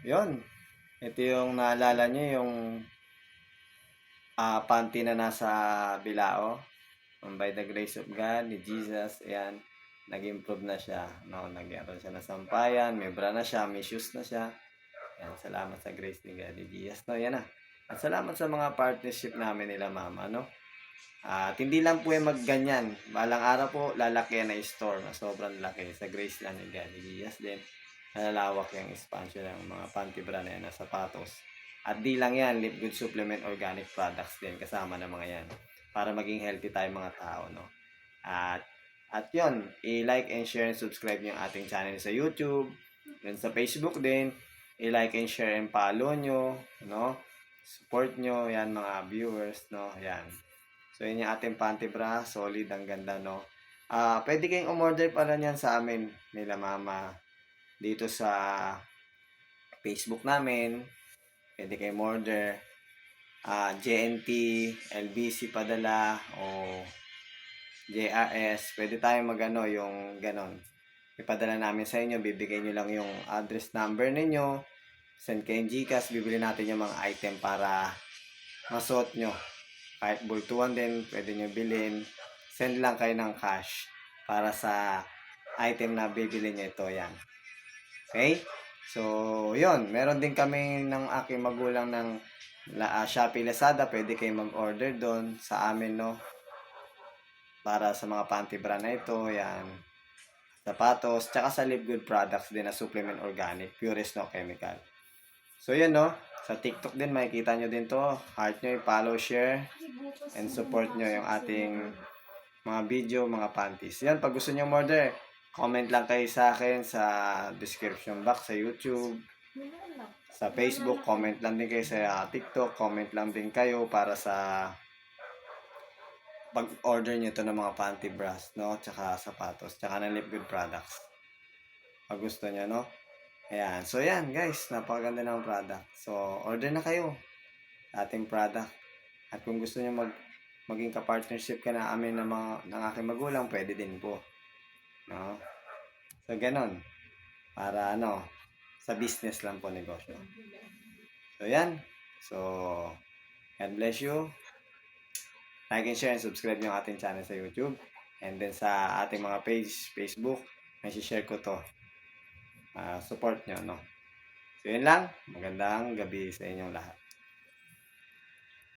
yun. Ito yung naalala nyo yung panty na nasa Bilao. By the grace of God, ni Jesus, ayan, nag-improve na siya. No? Nagkaroon siya ng sampayan, may bra na siya, may shoes na siya. Ayan, salamat sa grace ni God, ni Jesus. No, yan na. At salamat sa mga partnership namin nila mama, no? At hindi lang po yung magganyan. Balang araw po, lalaki na store na sobrang laki. Sa grace lang ni God, ni Jesus din. Nalalawak yung expansion ng mga panty bra na yan, na sapatos. At di lang yan, Lip Good Supplement Organic Products din. Kasama ng mga yan. Para maging healthy tayo mga tao, no? At yon, i-like and share and subscribe yung ating channel sa YouTube. Then sa Facebook din, i-like and share and follow nyo, no? Support nyo, yan mga viewers, no? Yan. So, yun yung ating panty bra. Solid, ang ganda, no? Pwede kayong umorder pala niyan sa amin, nila mama. Dito sa Facebook namin. Pwede kayong order. JNT, LBC padala, o JRS. Pwede tayong magano yung ganon. Ipadala namin sa inyo. Bibigay nyo lang yung address number ninyo. Send kayong GCash. Bibili natin yung mga item para masuot nyo. Kahit bultuan din, pwede nyo bilhin. Send lang kayo ng cash para sa item na bibili nyo ito. Yan. Okay? So, yun. Meron din kami ng aking magulang ng Shopee, Lazada. Pwede kayong mag-order doon sa amin, no? Para sa mga panty bra na ito. Yan. Sapatos. Tsaka sa Live Good Products din na supplement organic. Purest, no chemical. So, yun, no? Sa TikTok din, makikita nyo din to. Heart nyo, follow, share, and support nyo yung ating mga video, mga panties. Yan, pag gusto nyo order, comment lang kayo sa akin sa description box sa YouTube. Sa Facebook, comment lang din kayo sa TikTok, comment lang din kayo para sa pag-order nyo ito ng mga panty bras, no? Tsaka sapatos, tsaka ng Lip Good Products. Pag gusto nyo, no? Ayan. So, yan, guys. Napakaganda ng product. So, order na kayo ating product. At kung gusto nyo maging ka-partnership ka na amin ng aking magulang, pwede din po. No? So, ganon. Para, sa business lang po negosyo. So, yan. So, God bless you. Like and share and subscribe yung ating channel sa YouTube. And then sa ating mga page, Facebook, may share ko to. Support nyo, no? So, yun lang. Magandang gabi sa inyong lahat.